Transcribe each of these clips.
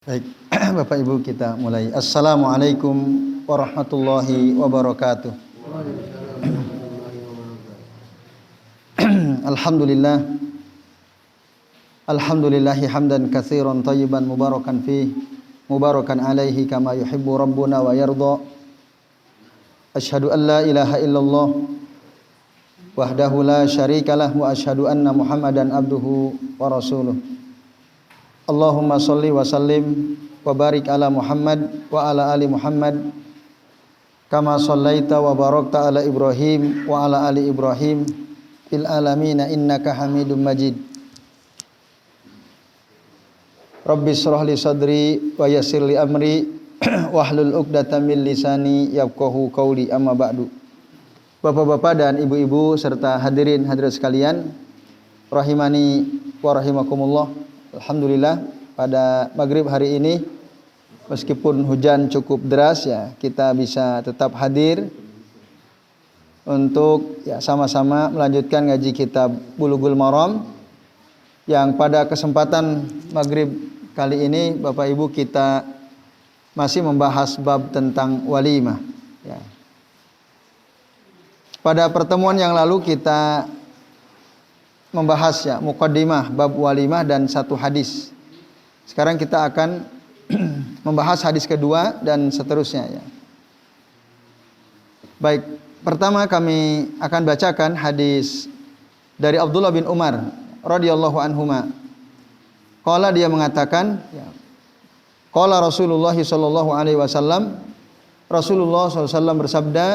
Baik, Bapak Ibu kita mulai. Assalamualaikum warahmatullahi wabarakatuh. Alhamdulillah. Alhamdulillahi hamdan katsiran thayyiban mubarakan fih, mubarakan alaihi kama yuhibbu rabbuna wa yarda. Asyhadu an la ilaha illallah wahdahu la syarikalah wa asyhadu anna Muhammadan abduhu wa rasuluh. Allahumma sholli wa sallim wa barik ala Muhammad wa ala ali Muhammad kama shallaita wa barakta ala Ibrahim wa ala ali Ibrahim fil alamin innaka Hamidum Majid. Rabbi shrah li sadri wa yassir li amri wahlul 'uqdatam min lisani yafqahu qawli, amma ba'du. Bapak-bapak dan ibu-ibu serta hadirin hadirat sekalian, rahimani wa rahimakumullah. Alhamdulillah pada maghrib hari ini meskipun hujan cukup deras ya, kita bisa tetap hadir untuk ya sama-sama melanjutkan ngaji kitab Bulughul Maram yang pada kesempatan maghrib kali ini Bapak Ibu kita masih membahas bab tentang walimah ya. Pada pertemuan yang lalu kita membahas ya muqaddimah bab walimah dan satu hadis. Sekarang kita akan membahas hadis kedua dan seterusnya ya. Baik, pertama kami akan bacakan hadis dari Abdullah bin Umar radhiyallahu anhuma. Qala, dia mengatakan ya, qala Rasulullah sallallahu alaihi wasallam, Rasulullah sallallahu alaihi wasallam bersabda,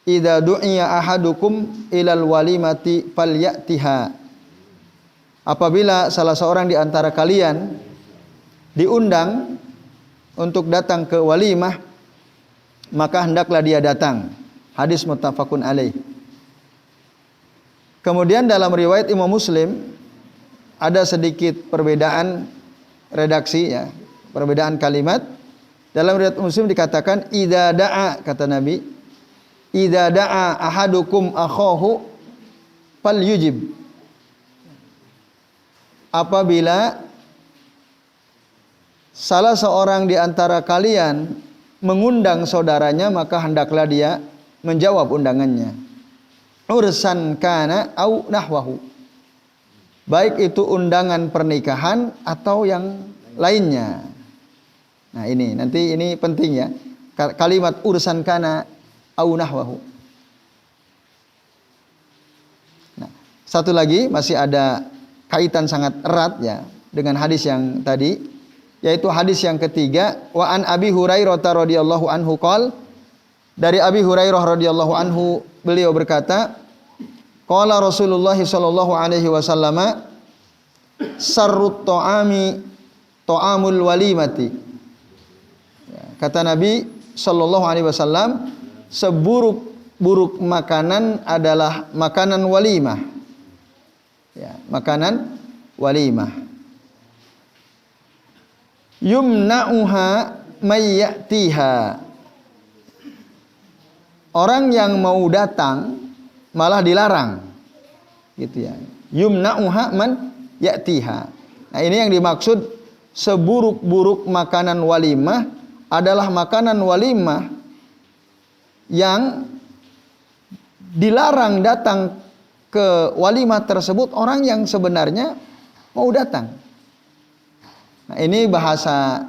idza du'iya ahadukum ilal walimati falyatiha. Apabila salah seorang di antara kalian diundang untuk datang ke walimah, maka hendaklah dia datang. Hadis muttafaqun alaih. Kemudian dalam riwayat Imam Muslim ada sedikit perbedaan redaksi ya, perbedaan kalimat. Dalam riwayat Muslim dikatakan idza da'a, kata Nabi, idza da'a ahadukum akhahu falyujib. Apabila salah seorang di antara kalian mengundang saudaranya, maka hendaklah dia menjawab undangannya. Ursan kana au nahwahu. Baik itu undangan pernikahan atau yang lainnya. Nah, ini penting ya. Kalimat ursan kana au nahwahu. Nah, satu lagi masih ada kaitan sangat erat ya dengan hadis yang tadi, yaitu hadis yang ketiga, wa an Abi Hurairah radhiyallahu anhu qol, dari Abi Hurairah radhiyallahu anhu beliau berkata, qala Rasulullah sallallahu alaihi wasallam, sarrut ta'ami ta'amul walimati. Ya, kata Nabi sallallahu alaihi wasallam, seburuk-buruk makanan adalah makanan walimah. Ya, makanan walimah. Yumna'uha mayyatiha. Orang yang mau datang malah dilarang. Gitu ya. Yumna'uha man ya'tiha. Nah, ini yang dimaksud seburuk-buruk makanan walimah adalah makanan walimah yang dilarang datang ke walimah tersebut orang yang sebenarnya mau datang. Nah, ini bahasa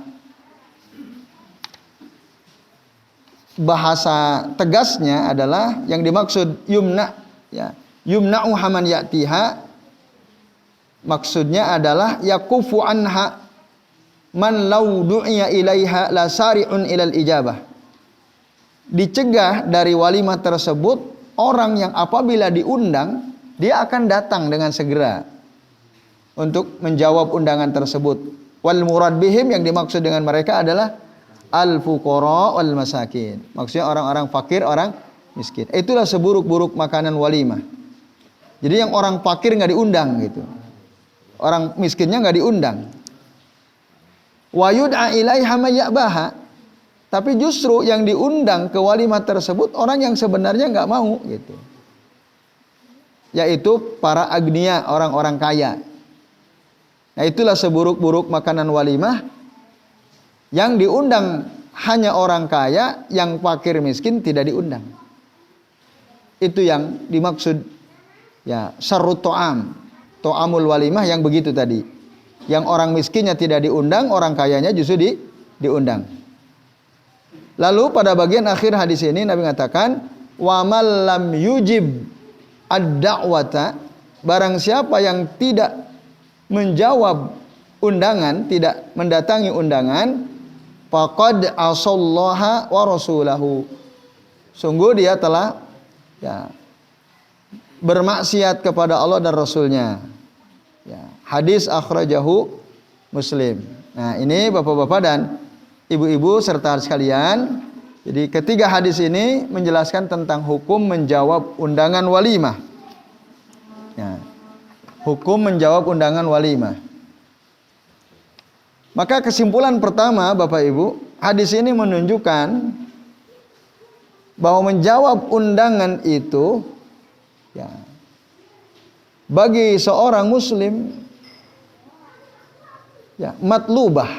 tegasnya adalah yang dimaksud yumna ya. Yumna'u haman ya'tiha, maksudnya adalah yakufu anha man law du'iya ilaiha la sari'un ilal ijabah. Dicegah dari walimah tersebut orang yang apabila diundang dia akan datang dengan segera untuk menjawab undangan tersebut. Wal murad bihim, yang dimaksud dengan mereka adalah al fuqara wal masakin. Maksudnya orang-orang fakir, orang miskin. Itulah seburuk-buruk makanan walimah. Jadi yang orang fakir nggak diundang gitu. Orang miskinnya nggak diundang. Wa yud'a ilaiha may ya'baha. Tapi justru yang diundang ke walimah tersebut orang yang sebenarnya nggak mau gitu. Yaitu para agniya, orang-orang kaya. Nah, itulah seburuk-buruk makanan walimah Yang diundang hanya orang kaya, yang fakir miskin tidak diundang. Itu yang dimaksud ya syarrut to'am, to'amul walimah yang begitu tadi. Yang orang miskinnya tidak diundang, orang kayanya justru diundang. Lalu pada bagian akhir hadis ini Nabi mengatakan, wa man lam yujib ad-da'wata, barang siapa yang tidak menjawab undangan, tidak mendatangi undangan, faqad asallaha wa rasulahu, sungguh dia telah ya bermaksiat kepada Allah dan Rasulnya. Ya, hadis akhrajahu Muslim. Nah, ini bapak-bapak dan ibu-ibu serta sekalian, jadi ketiga hadis ini menjelaskan tentang hukum menjawab undangan walimah. Ya, hukum menjawab undangan walimah. Maka kesimpulan pertama Bapak Ibu, hadis ini menunjukkan bahwa menjawab undangan itu ya, bagi seorang muslim ya matlubah,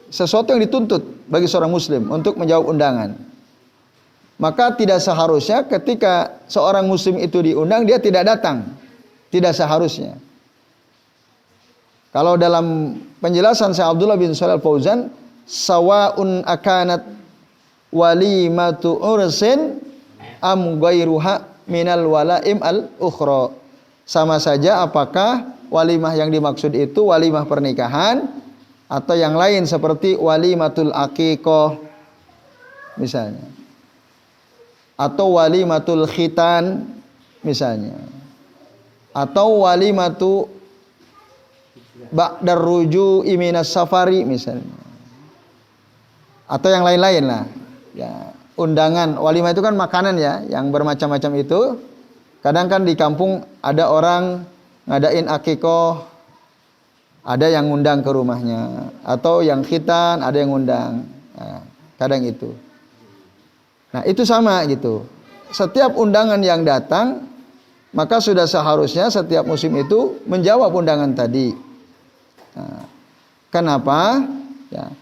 sesuatu yang dituntut bagi seorang muslim untuk menjawab undangan. Maka tidak seharusnya ketika seorang muslim itu diundang dia tidak datang. Tidak seharusnya. Kalau dalam penjelasan Syekh Abdullah bin Shalih Al-Fauzan, sawaun akanat walimatu ursin am ghairuha minal walaim al-ukhra. Sama saja apakah walimah yang dimaksud itu walimah pernikahan atau yang lain seperti walimatul aqiqah misalnya, atau walimatul khitan misalnya, atau walimatu ba'dar ruju'i minas safari misalnya, atau yang lain-lain lah ya. Undangan walimah itu kan makanan ya, yang bermacam-macam itu. Kadang kan di kampung ada orang ngadain akikoh, ada yang ngundang ke rumahnya, atau yang khitan ada yang ngundang. Nah, kadang itu. Nah, itu sama gitu. Setiap undangan yang datang, maka sudah seharusnya setiap muslim itu menjawab undangan tadi. Nah, kenapa? Ya.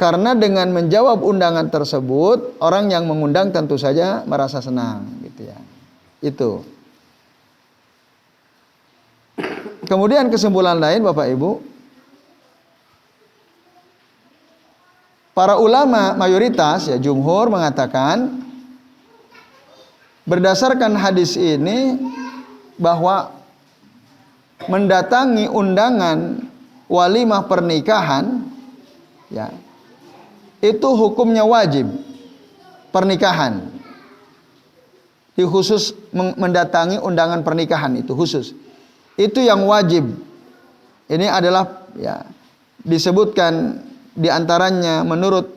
Karena dengan menjawab undangan tersebut, orang yang mengundang tentu saja merasa senang, gitu ya. Itu. Kemudian kesimpulan lain, Bapak Ibu, para ulama mayoritas ya jumhur mengatakan berdasarkan hadis ini bahwa mendatangi undangan walimah pernikahan ya itu hukumnya wajib pernikahan. Di khusus mendatangi undangan pernikahan itu khusus. Itu yang wajib. Ini adalah ya disebutkan di antaranya menurut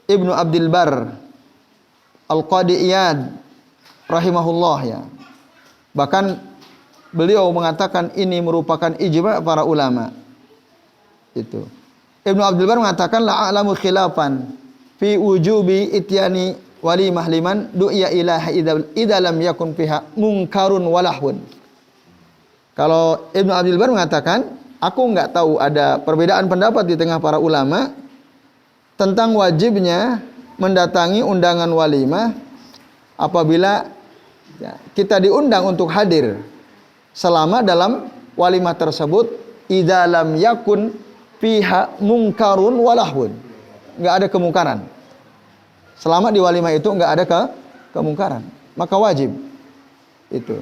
Ibnu Abdul Bar Al-Qadi Iyad rahimahullah ya. Bahkan beliau mengatakan ini merupakan ijma' para ulama. Itu. Ibnu Abdul Bar mengatakan la a'lamu khilafan fi wujubi ityani walimah liman du'iya ilaha idza lam yakun fiha munkarun walahun. Kalau Ibnu Abdul Bar mengatakan, aku enggak tahu ada perbedaan pendapat di tengah para ulama tentang wajibnya mendatangi undangan walimah apabila ya, kita diundang untuk hadir selama dalam walimah tersebut idza lam yakun fiha mungkarun walahun, enggak ada kemungkaran. Selama di walimah itu enggak ada kemungkaran, maka wajib itu.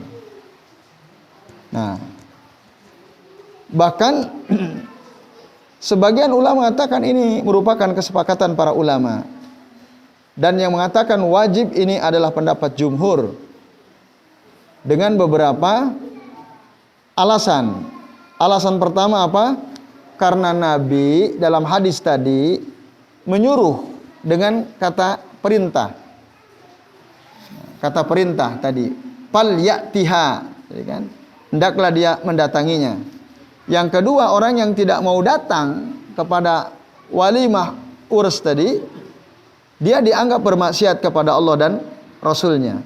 Nah, bahkan sebagian ulama mengatakan ini merupakan kesepakatan para ulama. Dan yang mengatakan wajib ini adalah pendapat jumhur dengan beberapa alasan. Alasan pertama apa? Karena Nabi dalam hadis tadi menyuruh dengan kata perintah. Kata perintah tadi, fal ya'tiha, kan? Hendaklah dia mendatanginya. Yang kedua, orang yang tidak mau datang kepada walimah urs tadi, dia dianggap bermaksiat kepada Allah dan Rasulnya.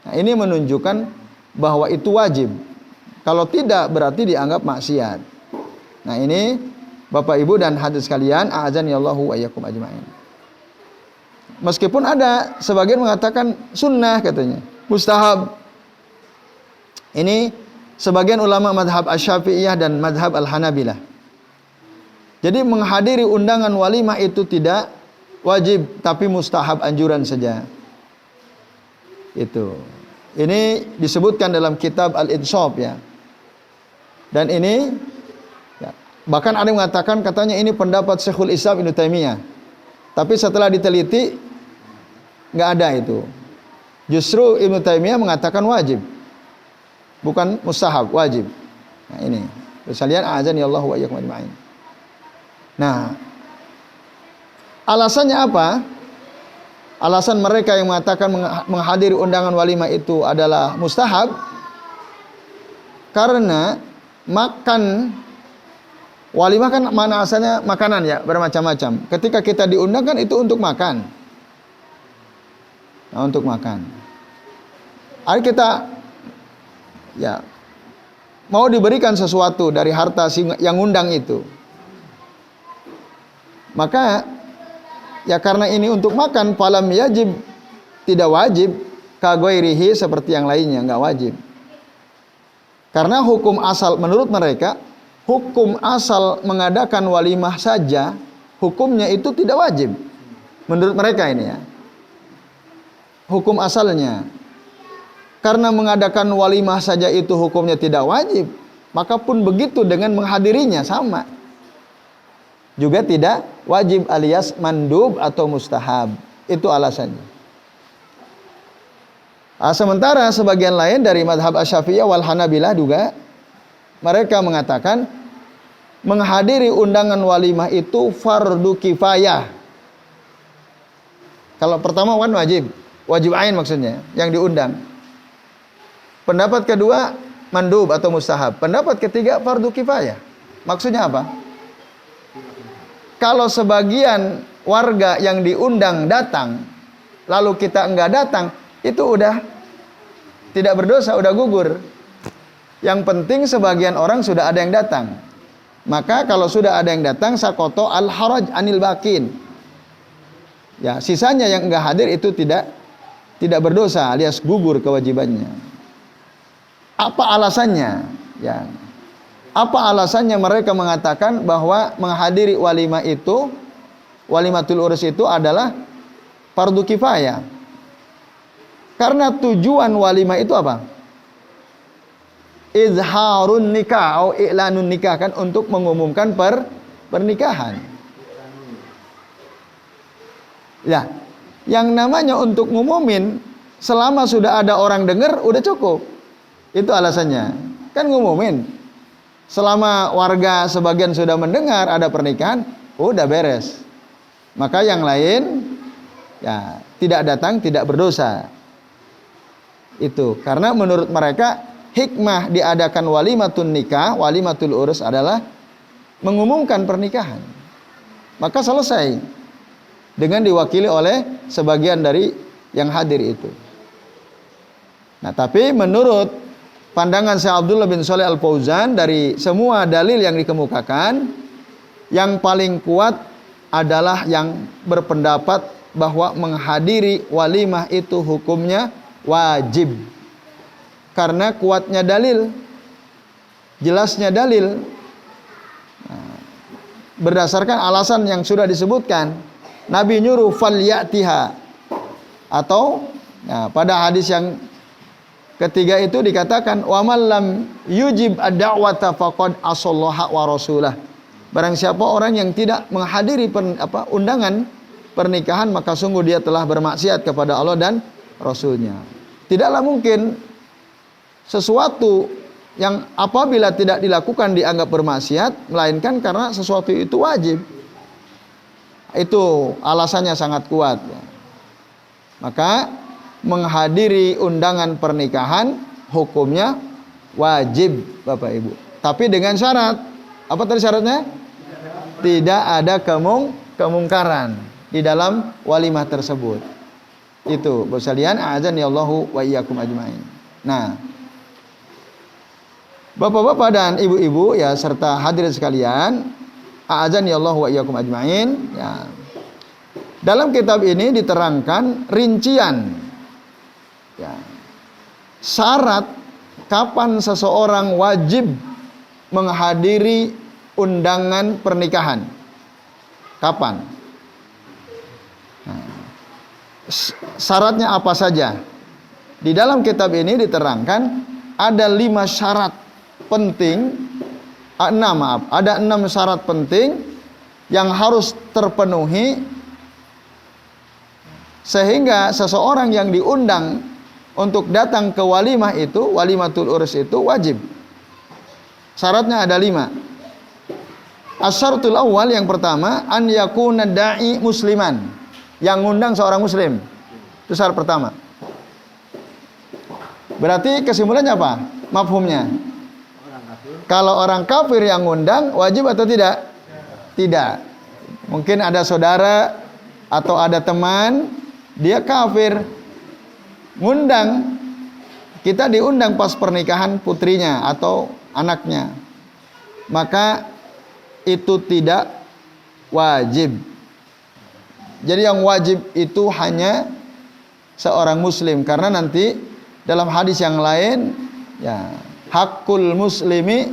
Nah, ini menunjukkan bahwa itu wajib. Kalau tidak berarti dianggap maksiat. Nah, ini Bapak Ibu dan hadirin sekalian, a'azani Allahu wa iyyakum ajmain. Meskipun ada sebagian mengatakan sunnah katanya, mustahab. Ini sebagian ulama madhab Asy-Syafi'iyah dan madhab Al-Hanabilah. Jadi menghadiri undangan walimah itu tidak wajib, tapi mustahab, anjuran saja. Itu. Ini disebutkan dalam kitab Al-Inshaf ya. Dan ini ya, bahkan ada yang mengatakan katanya ini pendapat Syekhul Islam Ibnu Taimiyah. Tapi setelah diteliti nggak ada itu. Justru Ibnu Taimiyah mengatakan wajib. Bukan mustahab, wajib. Nah ini. Sekalian a'azani Allahu wa iyyakum ajmain. Nah, alasannya apa? Alasan mereka yang mengatakan menghadiri undangan walimah itu adalah mustahab karena makan walimah kan mana asalnya makanan ya, bermacam-macam. Ketika kita diundang kan itu untuk makan. Nah, untuk makan. Hari kita ya mau diberikan sesuatu dari harta yang undang itu. Maka ya karena ini untuk makan, falam yajib, tidak wajib, kagoirihi seperti yang lainnya, enggak wajib. Karena hukum asal menurut mereka, hukum asal mengadakan walimah saja, hukumnya itu tidak wajib. Menurut mereka ini ya. Hukum asalnya. Karena mengadakan walimah saja itu hukumnya tidak wajib, maka pun begitu dengan menghadirinya sama. Juga tidak wajib alias mandub atau mustahab. Itu alasannya. Sementara sebagian lain dari madhab Asy-Syafi'iyah wal Hanabilah juga mereka mengatakan menghadiri undangan walimah itu fardu kifayah. Kalau pertama kan wajib, wajib ain maksudnya yang diundang. Pendapat kedua mandub atau mustahab. Pendapat ketiga fardu kifayah. Maksudnya apa? Kalau sebagian warga yang diundang datang, lalu kita enggak datang, itu udah tidak berdosa, udah gugur. Yang penting sebagian orang sudah ada yang datang. Maka kalau sudah ada yang datang, sakoto al-haraj anil bakin. Ya, sisanya yang enggak hadir itu tidak berdosa, alias gugur kewajibannya. Apa alasannya? Ya. Apa alasannya mereka mengatakan bahwa menghadiri walimah itu, walimatul urus itu adalah fardu kifayah? Karena tujuan walimah itu apa? Izharun nikah atau i'lanun nikah, kan untuk mengumumkan pernikahan. Ya, yang namanya untuk ngumumin selama sudah ada orang dengar udah cukup. Itu alasannya. Kan ngumumin. Selama warga sebagian sudah mendengar ada pernikahan, udah beres. Maka yang lain ya tidak datang tidak berdosa. Itu karena menurut mereka hikmah diadakan walimatun nikah, walimatul urus adalah mengumumkan pernikahan. Maka selesai dengan diwakili oleh sebagian dari yang hadir itu. Nah, tapi menurut pandangan Syekh Abdullah bin Shalih Al-Fauzan, dari semua dalil yang dikemukakan, yang paling kuat adalah yang berpendapat bahwa menghadiri walimah itu hukumnya wajib. Karena kuatnya dalil, jelasnya dalil, berdasarkan alasan yang sudah disebutkan. Nabi nyuruh falyatiha, atau ya, pada hadis yang ketiga itu dikatakan wa man lam yujib ad-da'wata faqad asallaha wa rasulah. Barang siapa orang yang tidak menghadiri undangan pernikahan, maka sungguh dia telah bermaksiat kepada Allah dan Rasulnya. Tidaklah mungkin sesuatu yang apabila tidak dilakukan dianggap bermaksiat, melainkan karena sesuatu itu wajib. Itu alasannya sangat kuat. Maka menghadiri undangan pernikahan hukumnya wajib, Bapak Ibu. Tapi dengan syarat. Apa tadi syaratnya? Tidak ada kemungkaran di dalam walimah tersebut. Itu, Bapak sekalian, a'adzani Allahu wa iyyakum ajmain. Nah, Bapak-bapak dan ibu-ibu ya serta hadirin sekalian, A'adzani Allah wa iyyakum ajmain. Ya. Dalam kitab ini diterangkan rincian ya, syarat kapan seseorang wajib menghadiri undangan pernikahan. Kapan? Nah, syaratnya apa saja? Di dalam kitab ini diterangkan ada 5 syarat penting, ada 6 syarat penting yang harus terpenuhi sehingga seseorang yang diundang untuk datang ke walimah itu, walimatul urs itu wajib. Syaratnya ada 5. Asyaratul awal yang pertama, an yakuna da'i musliman. Yang ngundang seorang muslim. Itu syarat pertama. Berarti kesimpulannya apa? Mafhumnya. Kalau orang kafir yang ngundang wajib atau tidak? Tidak. Mungkin ada saudara atau ada teman dia kafir ngundang, kita diundang pas pernikahan putrinya atau anaknya, maka itu tidak wajib. Jadi yang wajib itu hanya seorang muslim, karena nanti dalam hadis yang lain ya, hakul muslimi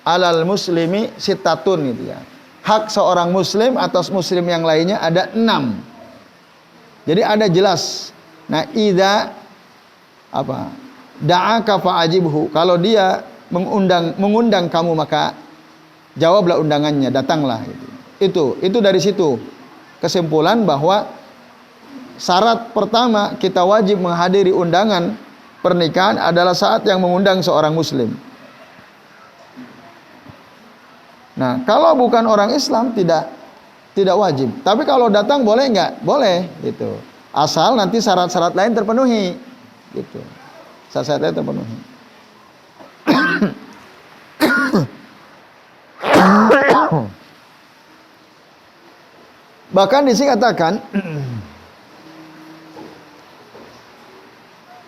alal muslimi sitatun gitu ya. Hak seorang muslim atas muslim yang lainnya ada 6. Jadi ada jelas. Nah, idza apa? Da'aka fa'ajibhu. Kalau dia mengundang kamu, maka jawablah undangannya, datanglah gitu. Itu dari situ kesimpulan bahwa syarat pertama kita wajib menghadiri undangan pernikahan adalah saat yang mengundang seorang muslim. Nah, kalau bukan orang Islam tidak wajib. Tapi kalau datang boleh enggak? Boleh gitu. Asal nanti syarat-syarat lain terpenuhi gitu. Syarat-syarat lain terpenuhi. Bahkan di sini katakan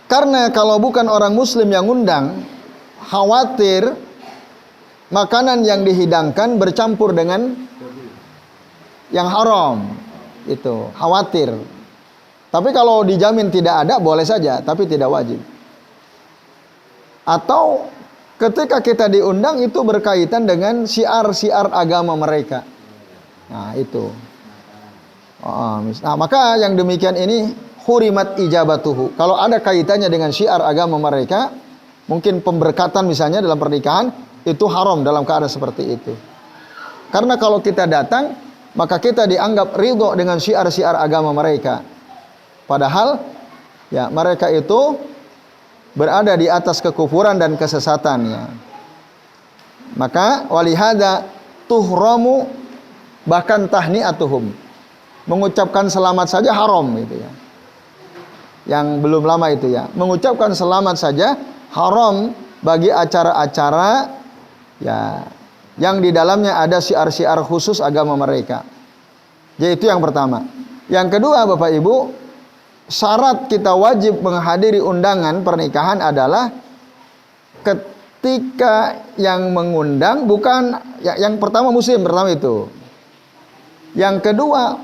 karena kalau bukan orang muslim yang undang, khawatir makanan yang dihidangkan bercampur dengan yang haram, itu khawatir. Tapi kalau dijamin tidak ada, boleh saja, tapi tidak wajib. Atau ketika kita diundang itu berkaitan dengan syiar-syiar agama mereka. Nah itu. Nah, maka yang demikian ini hurimat ijabatuhu. Kalau ada kaitannya dengan syiar agama mereka, mungkin pemberkatan misalnya dalam pernikahan, itu haram dalam keadaan seperti itu. Karena kalau kita datang, maka kita dianggap ridho dengan syiar-syiar agama mereka. Padahal ya mereka itu berada di atas kekufuran dan kesesatan ya. Maka walihada tuhramu bahkan tahni'atuhum. Mengucapkan selamat saja haram gitu ya. Yang belum lama itu ya. Mengucapkan selamat saja haram bagi acara-acara ya yang di dalamnya ada syiar-syiar khusus agama mereka. Jadi itu yang pertama. Yang kedua Bapak Ibu, syarat kita wajib menghadiri undangan pernikahan adalah ketika yang mengundang bukan yang pertama muslim, pertama itu. Yang kedua,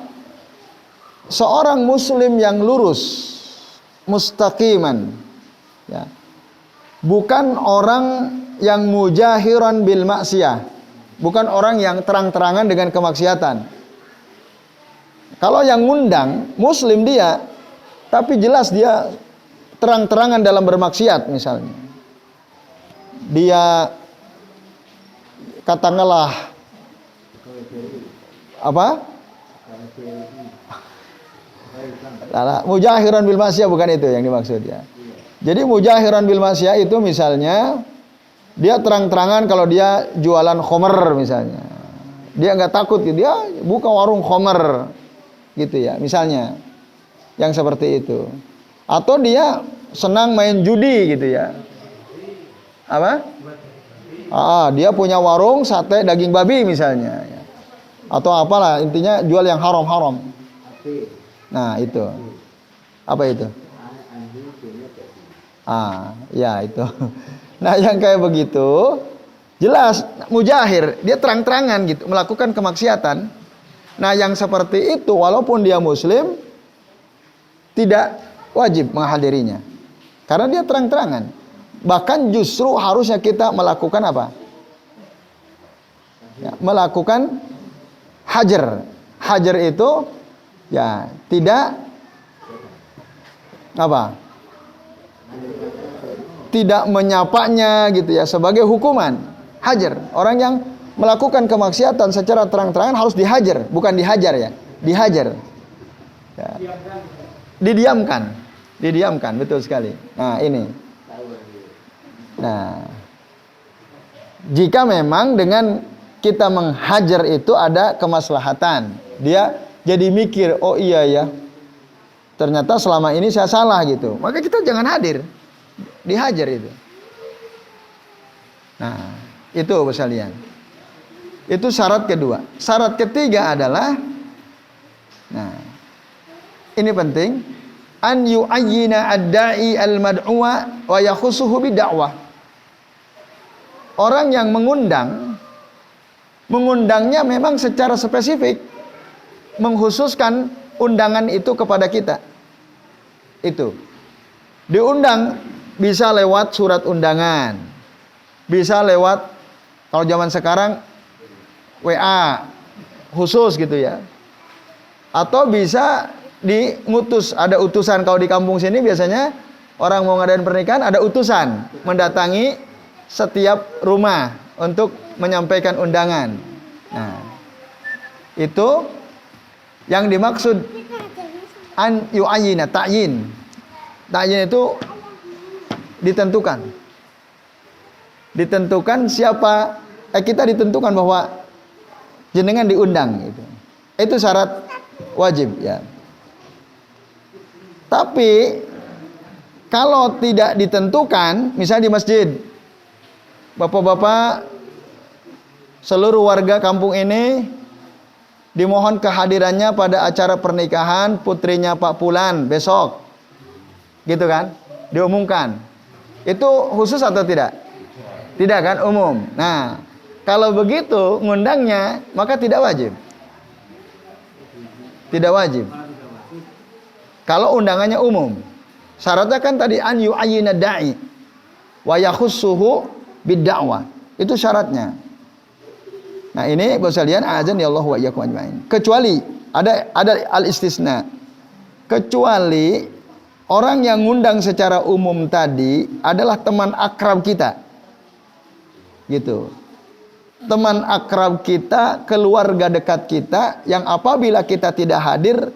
seorang muslim yang lurus, mustaqiman. Ya. Bukan orang yang mujahiran bil maksiyah. Bukan orang yang terang-terangan dengan kemaksiatan. Kalau yang ngundang muslim dia, tapi jelas dia terang-terangan dalam bermaksiat misalnya. Dia katakanlah apa? Mujahiran bil maksiyah bukan itu yang dimaksud ya. Jadi mujahiran bil maksiyah itu misalnya dia terang-terangan kalau dia jualan khomer misalnya. Dia nggak takut, dia buka warung khomer gitu ya, misalnya. Yang seperti itu. Atau dia senang main judi gitu ya. Apa? Dia punya warung sate daging babi misalnya. Atau apalah, intinya jual yang haram-haram. Nah itu. Apa itu? Ya itu. Nah yang kayak begitu Jelas mujahir, dia terang-terangan gitu melakukan kemaksiatan. Nah, yang seperti itu walaupun dia muslim tidak wajib menghadirinya. Karena dia terang-terangan. Bahkan justru harusnya kita melakukan apa? Ya, melakukan hajar. Hajar itu ya tidak apa? Tidak menyapanya gitu ya sebagai hukuman. Hajar. Orang yang melakukan kemaksiatan secara terang-terangan harus dihajar, bukan dihajar ya. Dihajar. Ya. Didiamkan, betul sekali. Nah, ini. Nah, jika memang dengan kita menghajar itu ada kemaslahatan, dia jadi mikir, oh iya ya, ternyata selama ini saya salah gitu, maka kita jangan hadir, dihajar itu. Nah, itu sekalian. Itu syarat kedua. Syarat ketiga adalah, nah, ini penting, an yu'ayyina ad-da'i al-mad'uwa wa yakhusuhu bid-da'wah. Orang yang mengundangnya memang secara spesifik, mengkhususkan undangan itu kepada kita. Itu. Diundang bisa lewat surat undangan. Bisa lewat, kalau zaman sekarang WA khusus gitu ya. Atau bisa ngutus, ada utusan. Kalau di kampung sini biasanya orang mau ngadain pernikahan ada utusan mendatangi setiap rumah untuk menyampaikan undangan. Nah, itu yang dimaksud an yu'ayyina, ta'yin. Ta'yin itu ditentukan. Ditentukan siapa, kita ditentukan bahwa jenengan diundang gitu. Itu syarat wajib ya. Tapi kalau tidak ditentukan, misalnya di masjid, bapak-bapak seluruh warga kampung ini dimohon kehadirannya pada acara pernikahan putrinya Pak Pulan besok, gitu kan? Diumumkan. Itu khusus atau tidak? Tidak kan, umum. Nah, kalau begitu ngundangnya maka tidak wajib. Tidak wajib. Kalau undangannya umum. Syaratnya kan tadi an yu'ayyina da'i wa yakhussuhu bid-da'wah. Itu syaratnya. Nah, ini Bapak sekalian, azan ya Allah wa iyyakum ajmain. Kecuali ada al-istisna. Kecuali orang yang ngundang secara umum tadi adalah teman akrab kita. Gitu. Teman akrab kita, keluarga dekat kita yang apabila kita tidak hadir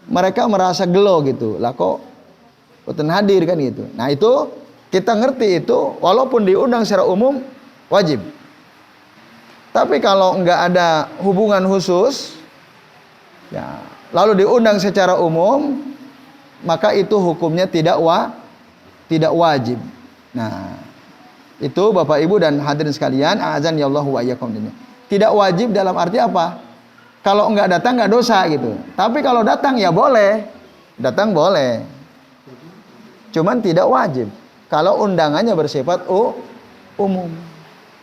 mereka merasa gelo gitu. Lah kok boten hadir kan gitu. Nah, itu kita ngerti itu walaupun diundang secara umum wajib. Tapi kalau enggak ada hubungan khusus ya, lalu diundang secara umum, maka itu hukumnya tidak wajib. Nah, itu Bapak Ibu dan hadirin sekalian, azan ya Allah wa iyyakum. Tidak wajib dalam arti apa? Kalau enggak datang enggak dosa gitu. Tapi kalau datang ya boleh. Datang boleh. Cuman tidak wajib. Kalau undangannya bersifat umum.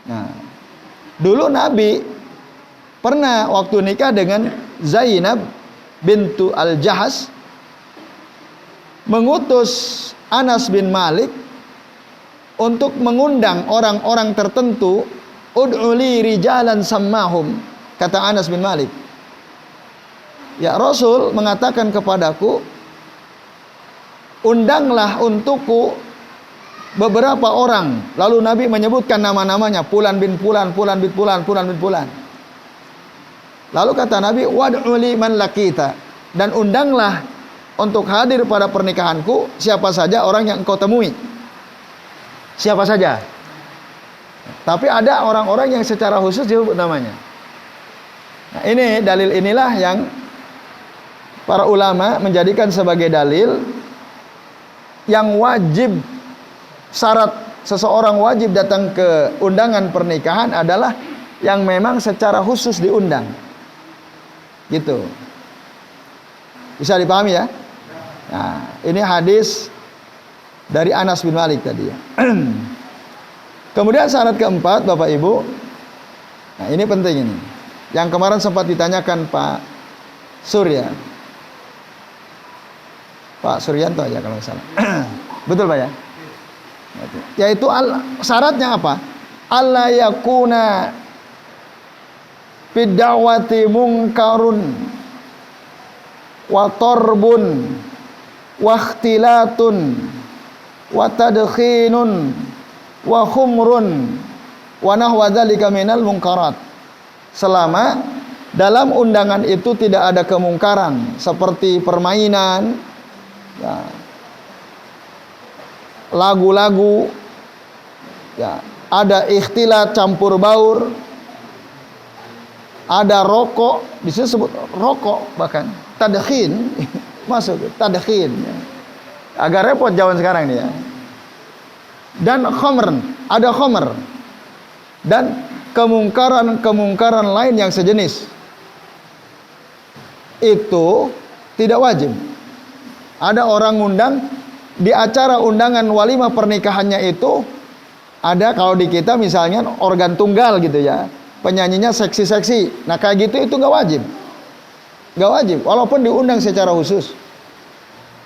Nah, dulu Nabi pernah waktu nikah dengan Zainab bintu Al-Jahas mengutus Anas bin Malik untuk mengundang orang-orang tertentu. Ud'uli rijalan sammahum, kata Anas bin Malik. Ya, Rasul mengatakan kepadaku, undanglah untukku beberapa orang. Lalu Nabi menyebutkan nama-namanya, Fulan bin Fulan, Fulan bin Fulan, Fulan bin Fulan. Lalu kata Nabi, wad'uli man lakita, dan undanglah untuk hadir pada pernikahanku siapa saja orang yang engkau temui. Siapa saja. Tapi ada orang-orang yang secara khusus disebut namanya. Nah, ini dalil inilah yang para ulama menjadikan sebagai dalil yang wajib, syarat seseorang wajib datang ke undangan pernikahan adalah yang memang secara khusus diundang. Gitu. Bisa dipahami ya? Nah, ini hadis dari Anas bin Malik tadi ya. Kemudian syarat keempat, Bapak Ibu. Nah, ini penting ini. Yang kemarin sempat ditanyakan Pak Surya. Pak Suryanto ya kalau nggak salah. Betul Pak ya? Yaitu syaratnya apa? Alla yakuna bid'awati munkarun wa tarbun wa ikhtilatun wa tadkhinun wa khumrun wa nahwa dzalika minal munkarat. Selama dalam undangan itu tidak ada kemungkaran seperti permainan, ya, lagu-lagu, ya, ada ikhtilat campur baur, ada rokok, di sini sebut rokok bahkan tadkhin masuk tadkhin. Agak repot zaman sekarang nih ya. Dan khamr, ada khamr. Dan kemungkaran-kemungkaran lain yang sejenis. Itu tidak wajib. Ada orang ngundang di acara undangan walimah pernikahannya itu ada, kalau di kita misalnya organ tunggal gitu ya. Penyanyinya seksi-seksi. Nah kayak gitu itu nggak wajib. Nggak wajib walaupun diundang secara khusus.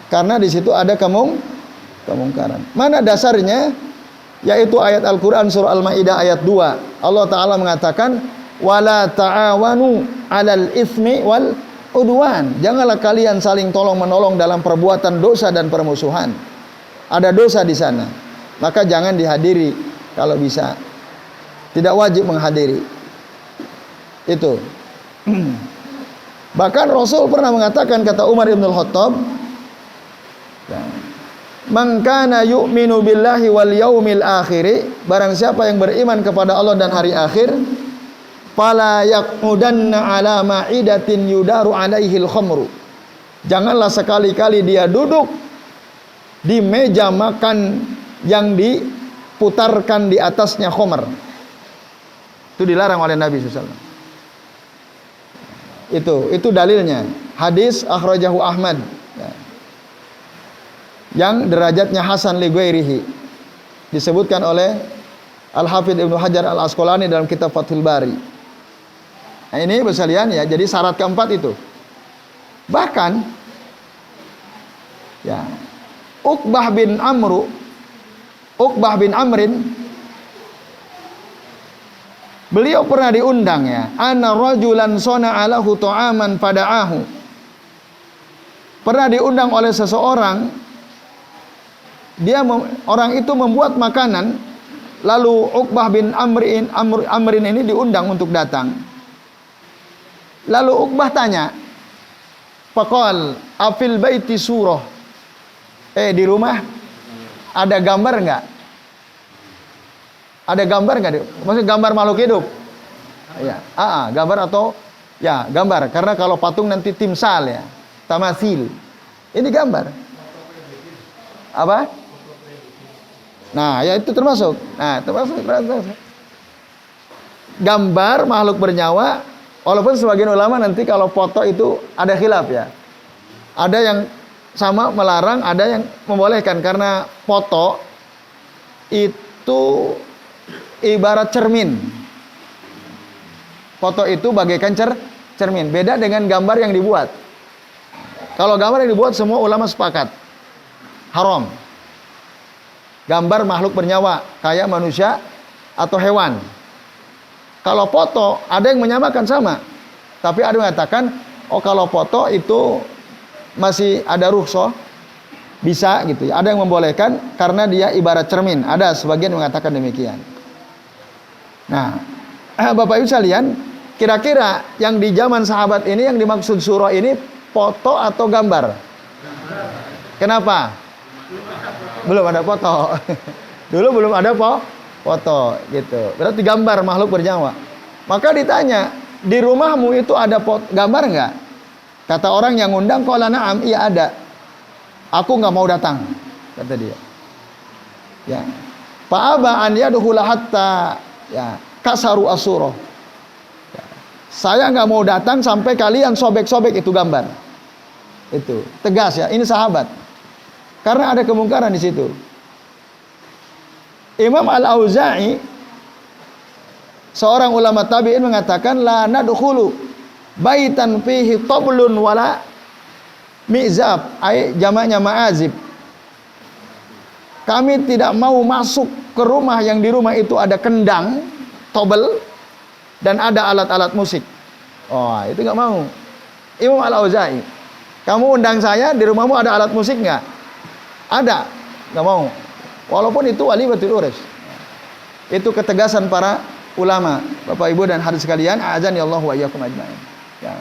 Karena di situ ada kemungkaran. Mana dasarnya? Yaitu ayat Al-Quran surah Al-Ma'idah ayat 2. Allah Ta'ala mengatakan, wala ta'awanu 'alal itsmi wal udwan. Janganlah kalian saling tolong-menolong dalam perbuatan dosa dan permusuhan. Ada dosa di sana. Maka jangan dihadiri kalau bisa. Tidak wajib menghadiri. Itu. Bahkan Rasul pernah mengatakan, kata Umar ibn al-Khattab, man kana yu'minu billahi wal yaumil akhir, barang siapa yang beriman kepada Allah dan hari akhir, fala yaqudanna ala ma'idatin yudaru alaihil khamru. Janganlah sekali-kali dia duduk di meja makan yang diputarkan di atasnya khamr. Itu dilarang oleh Nabi SAW. Itu dalilnya. Hadis akhrajahu Ahmad. Yang derajatnya hasan li ghairihi, disebutkan oleh Al-Hafidz Ibnu Hajar Al-Asqalani dalam kitab Fathul Bari. Nah ini sekalian ya, jadi syarat keempat itu. Bahkan ya, Uqbah bin Amrin, beliau pernah diundang ya, ana rajulan sana'a lahu ta'aman fada'ahu. Pernah diundang oleh seseorang, orang itu membuat makanan, lalu Uqbah bin Amrin ini diundang untuk datang. Lalu Uqbah tanya, faqal afil baiti surah, di rumah ada gambar enggak? Ada gambar enggak? Maksudnya gambar makhluk hidup? Ya, gambar atau ya gambar, karena kalau patung nanti timsal ya, tamasil. Ini gambar. Apa? Nah, ya itu termasuk. Nah, termasuk gambar makhluk bernyawa. Walaupun sebagian ulama nanti kalau foto itu ada khilaf ya. Ada yang sama melarang, ada yang membolehkan, karena foto itu ibarat cermin. Foto itu bagaikan cermin. Beda dengan gambar yang dibuat. Kalau gambar yang dibuat semua ulama sepakat haram. Gambar makhluk bernyawa kayak manusia atau hewan. Kalau foto ada yang menyamakan sama, tapi ada yang mengatakan, oh kalau foto itu masih ada rukhsah, bisa gitu ya. Ada yang membolehkan karena dia ibarat cermin. Ada sebagian yang mengatakan demikian. Nah, Bapak Ibu sekalian, kira-kira yang di zaman sahabat ini yang dimaksud surah ini foto atau gambar? Kenapa? Belum ada foto. Dulu belum ada foto gitu. Berarti gambar makhluk bernyawa. Maka ditanya, di rumahmu itu ada gambar enggak? Kata orang yang ngundang, qala na'am, iya ada. Aku enggak mau datang, kata dia. Ya. Fa aba an yadkhula hatta ya kasaru asura. Ya. Saya enggak mau datang sampai kalian sobek-sobek itu gambar. Itu tegas ya, ini sahabat. Karena ada kemungkaran di situ. Imam Al-Auza'i, seorang ulama tabi'in, mengatakan la nadkhulu baitan fihi tablun wala mizab, jamaknya ma'azib. Kami tidak mau masuk ke rumah yang di rumah itu ada kendang, tobel, dan ada alat-alat musik. Oh, itu nggak mau. Imam Al-Auza'i, kamu undang saya, di rumahmu ada alat musik nggak? Ada, nggak mau. Walaupun itu wali batil uris. Itu ketegasan para ulama, Bapak Ibu dan hadirin sekalian, azan ya Allah wa iyyakum ajmain. Ya.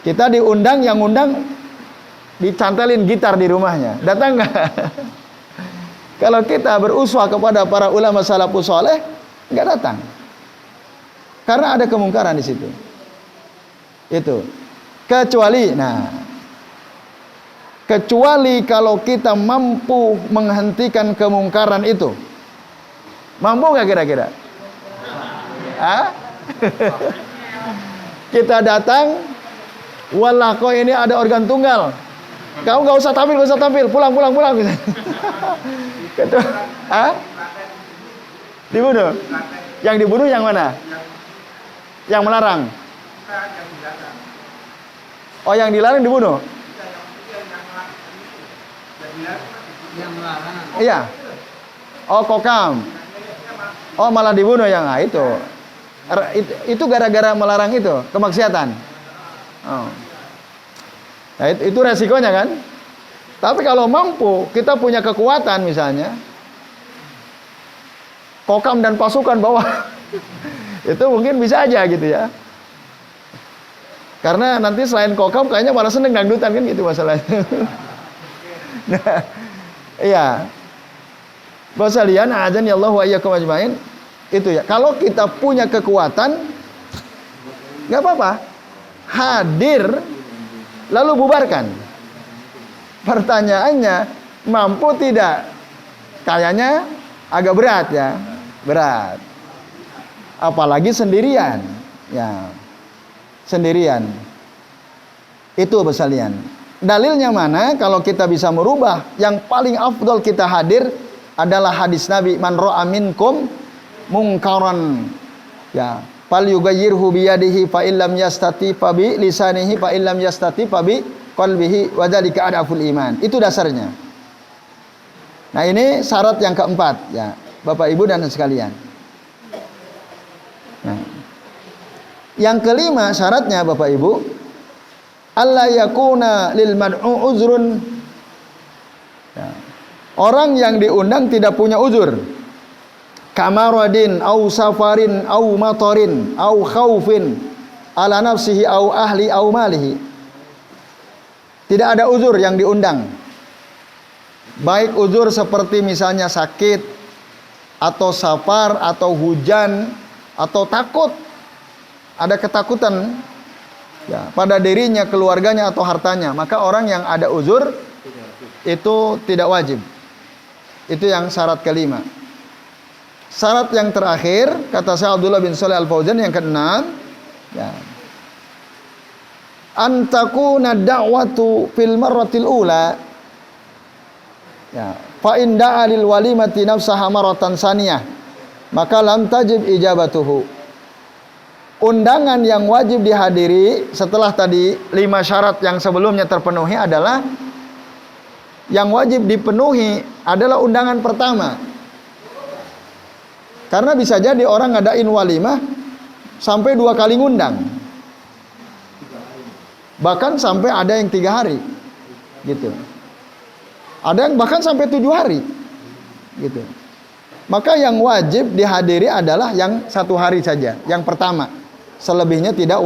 Kita diundang, yang undang dicantelin gitar di rumahnya. Datang nggak? Kalau kita beruswah kepada para ulama salafus saleh, nggak datang. Karena ada kemungkaran di situ. Itu. Kecuali kalau kita mampu menghentikan kemungkaran itu. Mampu nggak kira-kira? Kita datang, wallah kok ini ada organ tunggal. Kamu nggak usah tampil, pulang. Dibunuh. Yang dibunuh yang mana? Yang melarang. Oh, yang dilarang dibunuh. Iya. Oh, kokam. Oh, malah dibunuh yang itu. Itu gara-gara melarang itu, kemaksiatan. Oh. Nah, itu resikonya kan. Tapi kalau mampu, kita punya kekuatan misalnya, kokam dan pasukan bawa, itu mungkin bisa aja gitu ya. Karena nanti selain kokam kayaknya malah seneng dangdutan kan gitu masalahnya. Nah, iya. Basalian azan ya Allah wa iyyakum ajmain. Itu ya. Kalau kita punya kekuatan, nggak apa-apa. Hadir lalu bubarkan. Pertanyaannya, mampu tidak? Kayaknya agak berat ya. Berat. Apalagi sendirian. Ya. Sendirian. Itu basalian. Dalilnya mana? Kalau kita bisa merubah, yang paling afdal kita hadir adalah hadis Nabi, man ra'a minkum mungkaran, ya, fal yughayyirhu bi yadihi fa illam yastati fa bi lisanihi fa illam yastati fa bi qalbihi wa dzalika adaful iman. Itu dasarnya. Nah, ini syarat yang keempat ya, Bapak Ibu dan sekalian. Nah, yang kelima syaratnya Bapak Ibu, alla yakuna lil mad'u uzrun. Ya. Orang yang diundang tidak punya uzur. Kamaradin au safarin au matarin au khaufin ala nafsihi au ahli au malihi. Tidak ada uzur yang diundang. Baik uzur seperti misalnya sakit atau safar atau hujan atau takut. Ada ketakutan ya, pada dirinya, keluarganya atau hartanya, maka orang yang ada uzur itu tidak wajib. Itu yang syarat kelima. Syarat yang terakhir, kata Syekh Abdullah bin Shalih Al-Fauzan, yang keenam, ya, antakuna da'watu fil marratil ula, ya, fa in da'a lil walimati nafsaha maratan saniyah, maka lam tajib ijabatuhu. Undangan yang wajib dihadiri setelah tadi 5 syarat yang sebelumnya terpenuhi adalah, yang wajib dipenuhi adalah undangan pertama. Karena bisa jadi orang ngadain walimah sampai 2 kali ngundang. Bahkan sampai ada yang 3 hari. Gitu. Ada yang bahkan sampai 7 hari. Gitu. Maka yang wajib dihadiri adalah yang 1 hari saja, yang pertama. Selebihnya tidak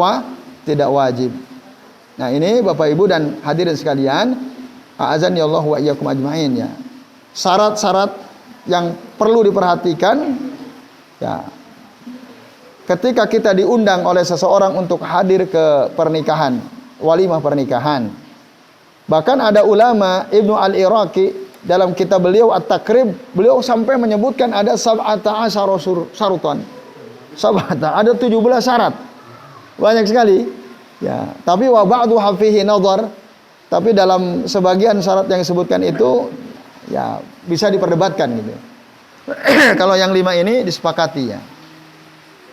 wajib. Nah, ini Bapak Ibu dan hadirin sekalian, a'azan ya Allah wa iyyakum ajmain ya. Syarat-syarat yang perlu diperhatikan ya, ketika kita diundang oleh seseorang untuk hadir ke pernikahan, walimah pernikahan. Bahkan ada ulama Ibnu Al-Iraqi dalam kitab beliau At-Takrib, beliau sampai menyebutkan ada sab'ata asyara syarutan. Ada 17 syarat. Banyak sekali. Ya, tapi wa ba'du hafihi nadhar. Tapi dalam sebagian syarat yang disebutkan itu ya bisa diperdebatkan gitu. Kalau yang 5 ini disepakati ya.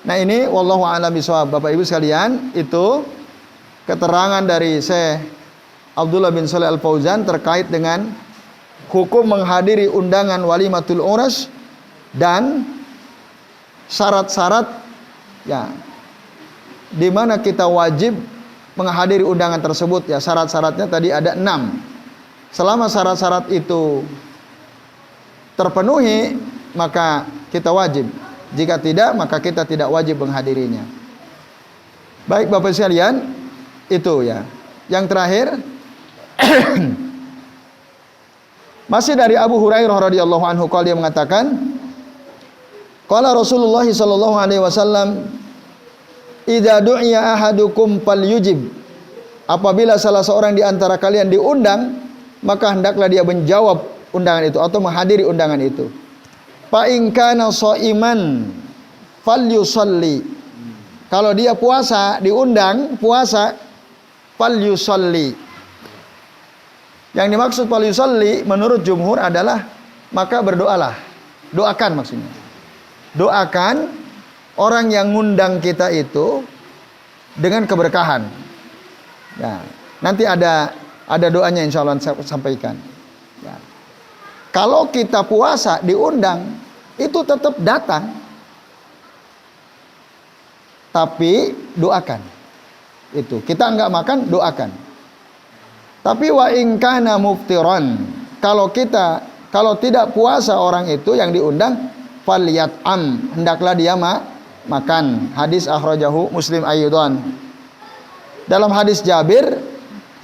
Nah ini wallahu a'lam bishawab. Bapak Ibu sekalian, itu keterangan dari Syekh Abdullah bin Shalih Al Fauzan terkait dengan hukum menghadiri undangan walimatul uras dan syarat-syarat ya di mana kita wajib menghadiri undangan tersebut ya. Syarat-syaratnya tadi ada 6. Selama syarat-syarat itu terpenuhi maka kita wajib. Jika tidak, maka kita tidak wajib menghadirinya. Baik Bapak sekalian, itu ya. Yang terakhir masih dari Abu Hurairah radhiyallahu anhu, qala dia mengatakan, qala Rasulullah sallallahu alaihi wasallam, idza du'iya ahadukum falyujib. Apabila salah seorang di antara kalian diundang, maka hendaklah dia menjawab undangan itu atau menghadiri undangan itu. Fa in kana shaiman falyusalli. Kalau dia puasa, diundang puasa, falyusalli. Yang dimaksud falyusalli menurut jumhur adalah maka berdoalah. Doakan maksudnya. Doakan orang yang ngundang kita itu dengan keberkahan. Ya, nanti ada doanya insyaallah saya sampaikan. Ya. Kalau kita puasa diundang itu tetap datang, tapi doakan. Itu kita enggak makan, doakan. Tapi wa in kana muftiran, kalau tidak puasa orang itu yang diundang, falyat'am, hendaklah dia makan. Hadis akhrajahu Muslim ayyudan. Dalam hadis Jabir,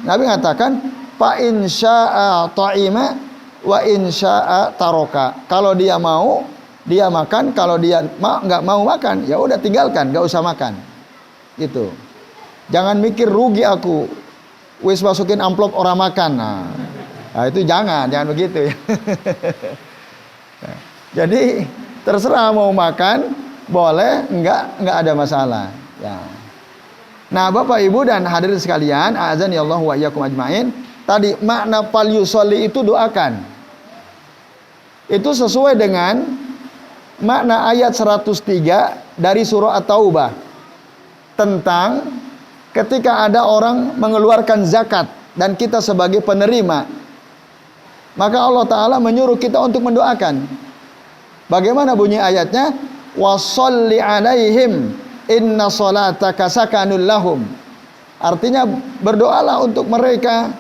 Nabi mengatakan, fa in syaa'a ta'ima wa in syaa'a taroka. Kalau dia mau, dia makan. Kalau dia nggak mau makan, ya udah tinggalkan, nggak usah makan. Gitu. Jangan mikir rugi aku, wis masukin amplop orang makan. Nah itu jangan begitu ya. Jadi terserah mau makan, boleh, enggak ada masalah. Ya. Nah Bapak Ibu dan hadirin sekalian, azani Allah wa iyyakum ajmain. Tadi makna falyusolli itu doakan. Itu sesuai dengan makna ayat 103 dari surah At-Taubah tentang ketika ada orang mengeluarkan zakat dan kita sebagai penerima, maka Allah Ta'ala menyuruh kita untuk mendoakan. Bagaimana bunyi ayatnya? Washolli alaihim inna salataka sakanul lahum. Artinya berdoalah untuk mereka,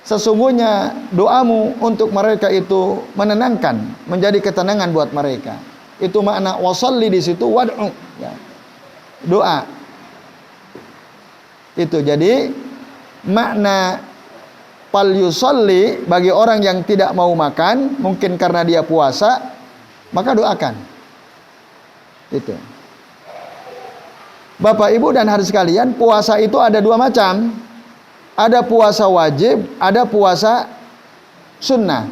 sesungguhnya doamu untuk mereka itu menenangkan, menjadi ketenangan buat mereka. Itu makna wasolli di situ, wad'u ya. Doa. Itu jadi makna falyusolli bagi orang yang tidak mau makan, mungkin karena dia puasa, maka doakan. Itu. Bapak Ibu dan hadirin sekalian, puasa itu ada 2 macam. Ada puasa wajib, ada puasa sunnah.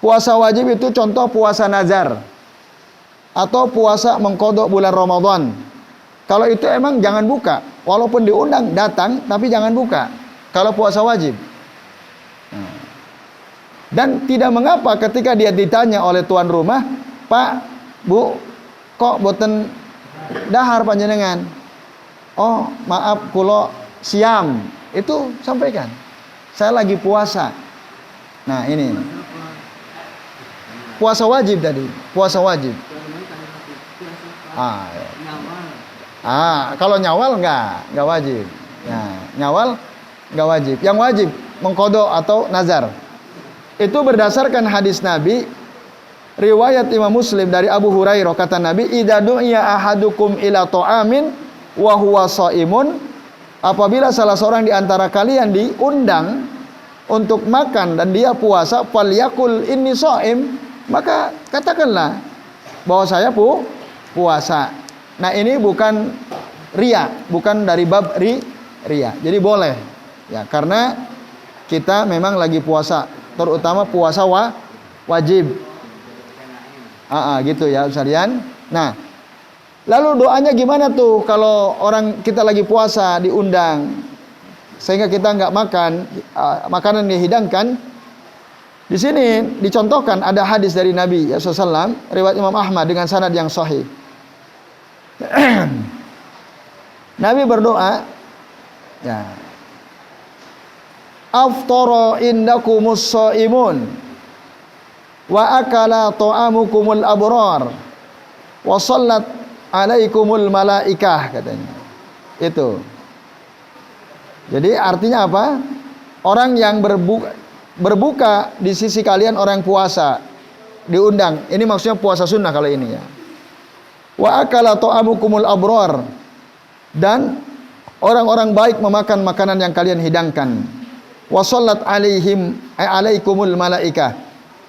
Puasa wajib itu contoh puasa nazar atau puasa mengkodok bulan Ramadan. Kalau itu emang jangan buka, walaupun diundang datang, tapi jangan buka. Kalau puasa wajib. Dan tidak mengapa ketika dia ditanya oleh tuan rumah, Pak, Bu, kok boten dahar panjenengan? Oh, maaf, kulo siam. Itu sampaikan, saya lagi puasa. Nah ini puasa wajib tadi, puasa wajib. Kalau nyawal enggak wajib. Nah, nyawal enggak wajib. Yang wajib mengkodok atau nazar. Itu berdasarkan hadis Nabi, riwayat Imam Muslim dari Abu Hurairah, kata Nabi, idza du'iya ahadukum ila ta'amin wa huwa shaimun. Apabila salah seorang di antara kalian diundang untuk makan dan dia puasa, falyakul inni shaim, maka katakanlah bahwa saya puasa. Nah, ini bukan riya, bukan dari bab riya. Jadi boleh. Ya, karena kita memang lagi puasa, terutama puasa wajib. Gitu ya, sekalian. Nah, lalu doanya gimana tuh kalau orang kita lagi puasa diundang sehingga kita nggak makan, makanan dihidangkan? Di sini dicontohkan ada hadis dari Nabi SAW, riwayat Imam Ahmad dengan sanad yang sahih. Nabi berdoa, ya, aftara indakumus shaimun wa akala ta'amukumul abrar wa sallat alaikumul malaikah, katanya. Itu. Jadi artinya apa? Orang yang berbuka di sisi kalian, orang yang puasa diundang. Ini maksudnya puasa sunnah kalau ini ya. Wa akala ta'amukumul abrar, dan orang-orang baik memakan makanan yang kalian hidangkan. Wa shallat alaikumul malaikah,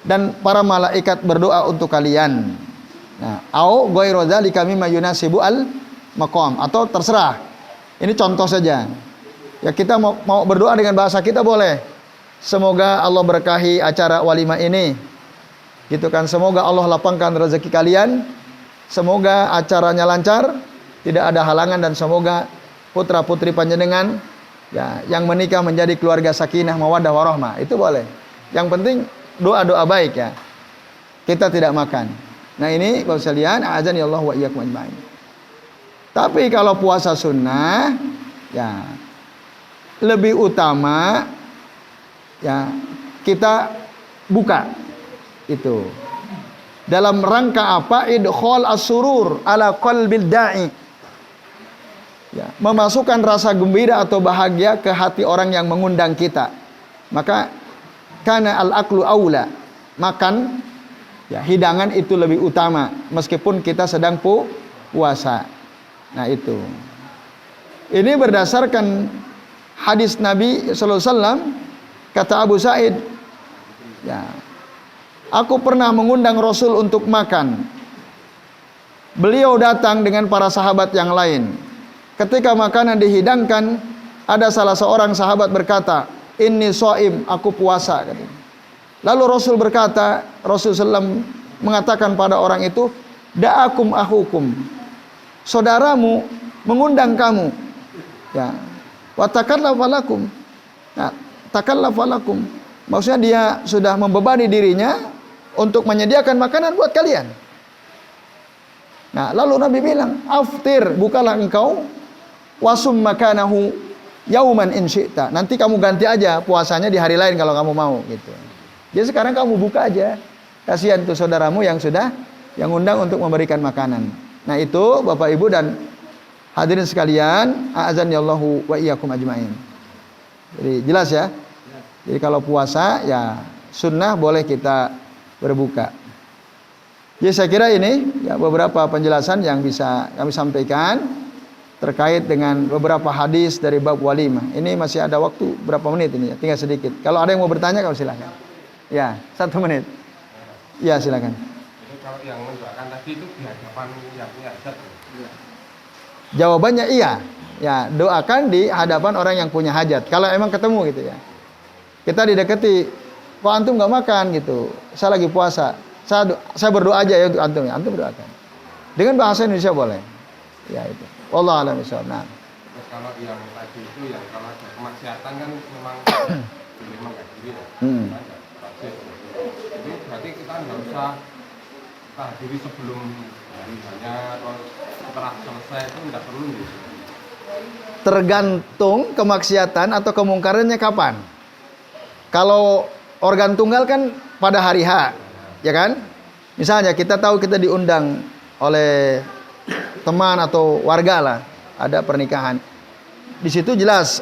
dan para malaikat berdoa untuk kalian. Nah, au ghairu dzalika mimma yunasibu al maqam, atau terserah. Ini contoh saja. Ya, kita mau berdoa dengan bahasa kita boleh. Semoga Allah berkahi acara walimah ini. Gitu kan, semoga Allah lapangkan rezeki kalian. Semoga acaranya lancar, tidak ada halangan, dan semoga putra-putri panjenengan ya yang menikah menjadi keluarga sakinah mawaddah warahmah. Itu boleh. Yang penting doa-doa baik ya. Kita tidak makan. Nah, ini Bapak sekalian, azan ya Allah wa iyyakum ajmain. Tapi kalau puasa sunnah ya lebih utama ya kita buka itu dalam rangka apa? Idkhal as-surur ala qalbil da'i, ya, memasukkan rasa gembira atau bahagia ke hati orang yang mengundang kita. Maka kana al-aklu aula, makan ya hidangan itu lebih utama meskipun kita sedang puasa. Nah, itu ini berdasarkan hadis Nabi sallallahu alaihi wasallam. Kata Abu Sa'id, ya, aku pernah mengundang Rasul untuk makan. Beliau datang dengan para sahabat yang lain. Ketika makanan dihidangkan, ada salah seorang sahabat berkata, "Inni shaim, aku puasa." Lalu Rasul berkata, Rasul sallallahu mengatakan pada orang itu, "Da'akum ahukum." Saudaramu mengundang kamu. Ya. Wa takallafa lakum. Nah, takallafa lakum, maksudnya dia sudah membebani dirinya untuk menyediakan makanan buat kalian. Nah, lalu Nabi bilang, aftir, bukalah engkau, wasum makanahu yauman in syi'ta, nanti kamu ganti aja puasanya di hari lain kalau kamu mau gitu. Jadi sekarang kamu buka aja, kasihan tuh saudaramu yang sudah yang undang untuk memberikan makanan. Nah, itu Bapak Ibu dan hadirin sekalian, a'azanillahu wa iyyakum ajmain. Jadi jelas ya. Jadi kalau puasa ya sunnah boleh kita berbuka. Jadi saya kira ini ya beberapa penjelasan yang bisa kami sampaikan terkait dengan beberapa hadis dari bab walimah. Ini masih ada waktu berapa menit ini ya? Tinggal sedikit. Kalau ada yang mau bertanya kamu silakan. Ya, 1 menit. Ya, silakan. Jadi kalau yang mendoakan tadi itu di hadapan yang punya hajat. Jawabannya iya. Ya, doakan di hadapan orang yang punya hajat. Kalau emang ketemu gitu ya. Kita didekati, kok antum nggak makan gitu. Saya lagi puasa. Saya berdoa aja ya untuk antum ya. Antum berdoakan. Dengan bahasa Indonesia boleh. Ya itu. Wallahu a'lam bishawab. Nah. Terus kalau yang tadi itu yang kalau ada kemaksiatan kan memang memang kayak gini ya. Jadi berarti kita nggak usah hadiri sebelum harinya atau setelah selesai itu nggak perlu gitu. Tergantung kemaksiatan atau kemungkarannya kapan. Kalau organ tunggal kan pada hari H, ya kan? Misalnya kita tahu kita diundang oleh teman atau warga lah, ada pernikahan. Di situ jelas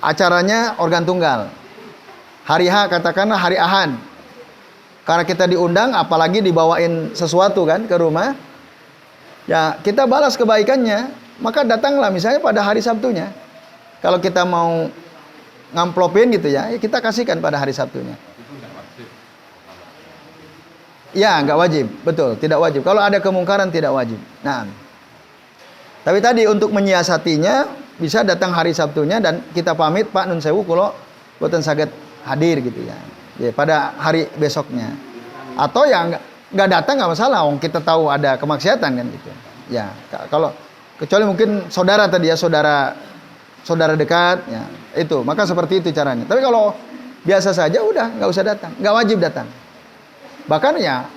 acaranya organ tunggal. Hari H katakanlah hari Ahad. Karena kita diundang, apalagi dibawain sesuatu kan ke rumah, ya kita balas kebaikannya. Maka datanglah misalnya pada hari Sabtunya. Kalau kita mau ngamplopin gitu ya, kita kasihkan pada hari Sabtunya. Itu nggak wajib. Ya, nggak wajib, betul, tidak wajib. Kalau ada kemungkaran tidak wajib. Nah, tapi tadi untuk menyiasatinya bisa datang hari Sabtunya dan kita pamit, Pak Nun Sewu kalau boten saged hadir gitu ya. Ya, pada hari besoknya. Atau ya nggak datang nggak masalah, kita tahu ada kemaksiatan kan gitu. Ya, kalau kecuali mungkin saudara tadi ya, saudara dekat ya, itu maka seperti itu caranya. Tapi kalau biasa saja udah nggak usah datang, nggak wajib datang. Bahkan ya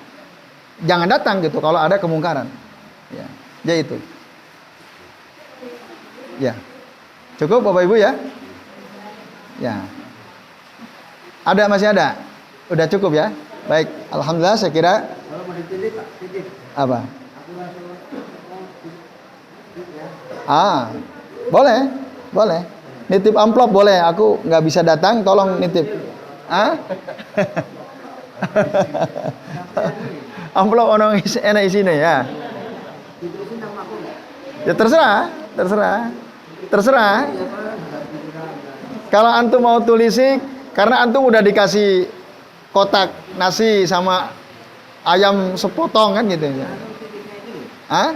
jangan datang gitu kalau ada kemungkaran. Ya, jadi itu. Ya, cukup Bapak Ibu ya. Ya, masih ada. Udah cukup ya. Baik, alhamdulillah saya kira. Kalau mau dititip Pak, titip. Apa? Aku langsung Boleh, boleh. Nitip amplop boleh. Aku nggak bisa datang, tolong nitip. Amplop ono enak isine ya. ditulisin nama aku enggak? Ya terserah. Kalau antum mau tulisi, karena antum udah dikasih kotak nasi sama ayam sepotong kan gitu ya.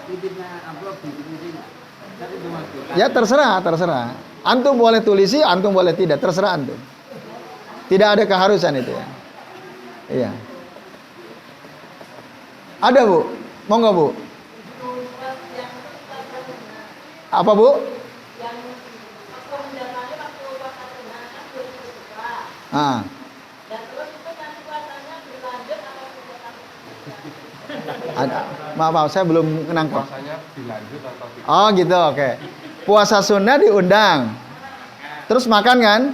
Titipnya amplop ditulisin. Tapi cuma Ya terserah. Antum boleh tulisi, antum boleh tidak, terserah antum. Tidak ada keharusan itu ya. Iya. Ada Bu? Monggo Bu. Apa Bu? Maaf, saya belum menangkap. Puasanya dilanjut atau tidak? Oh gitu, oke. Puasa sunnah diundang. Terus makan kan?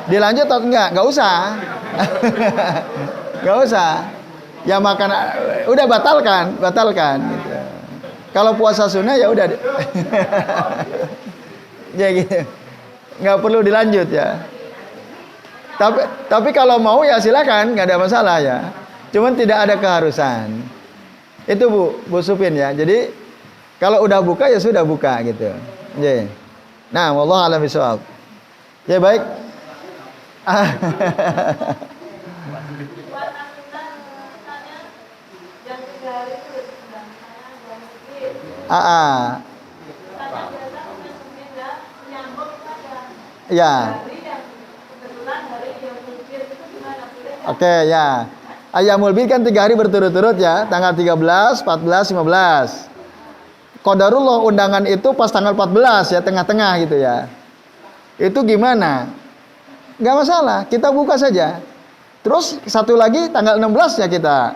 Dilanjut atau enggak? Enggak usah. Enggak usah. Ya makan, udah batalkan gitu. Kalau puasa sunnah ya udah. Ya gitu. Enggak perlu dilanjut ya. Tapi kalau mau ya silakan, nggak ada masalah ya. Cuman tidak ada keharusan. Itu Bu Supin ya. Jadi kalau udah buka ya sudah buka gitu. Ya. Nah, wallahu a'lam bishawab. Ya baik. Ya. Oke ya. Ayyamul bid kan 3 hari berturut-turut ya, tanggal 13, 14, 15. Qadarullah undangan itu pas tanggal 14 ya, tengah-tengah gitu ya. Itu gimana? Gak masalah, kita buka saja. Terus satu lagi tanggal 16 ya kita.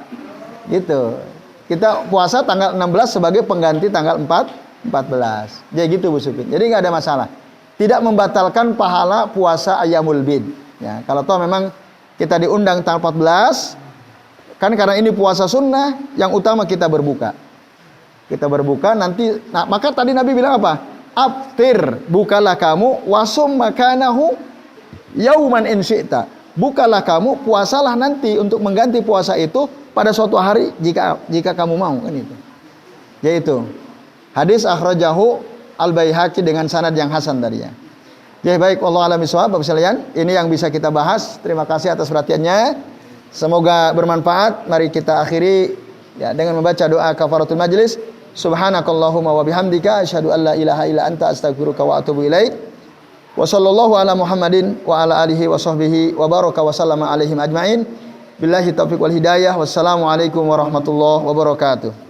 Gitu. Kita puasa tanggal 16 sebagai pengganti tanggal 14. Jadi gitu Bu Supin. Jadi gak ada masalah. Tidak membatalkan pahala puasa Ayyamul bid. Ya, kalau toh memang kita diundang tanggal 14, kan karena ini puasa sunnah, yang utama kita berbuka. Kita berbuka nanti, nah, maka tadi Nabi bilang apa? Aftir, bukalah kamu, wasum makanahu yauman in syi'ta. Bukalah kamu, puasalah nanti untuk mengganti puasa itu pada suatu hari jika kamu mau, kan itu. Yaitu hadis akhrajahu Al-Baihaqi dengan sanad yang hasan tadi ya. Ya baik, wallahu a'lam bishawab. Bapak sekalian, ini yang bisa kita bahas. Terima kasih atas perhatiannya. Semoga bermanfaat. Mari kita akhiri ya dengan membaca doa kafaratul majlis. Subhanakallahumma wa bihamdika asyhadu an la ilaha illa anta astaghfiruka wa atubu ilaik. Wa sallallahu ala Muhammadin wa ala alihi wa sahbihi wa baraka wa sallama alaihim ajmain. Billahi taufiq wal hidayah. Wassalamu alaikum warahmatullahi wabarakatuh.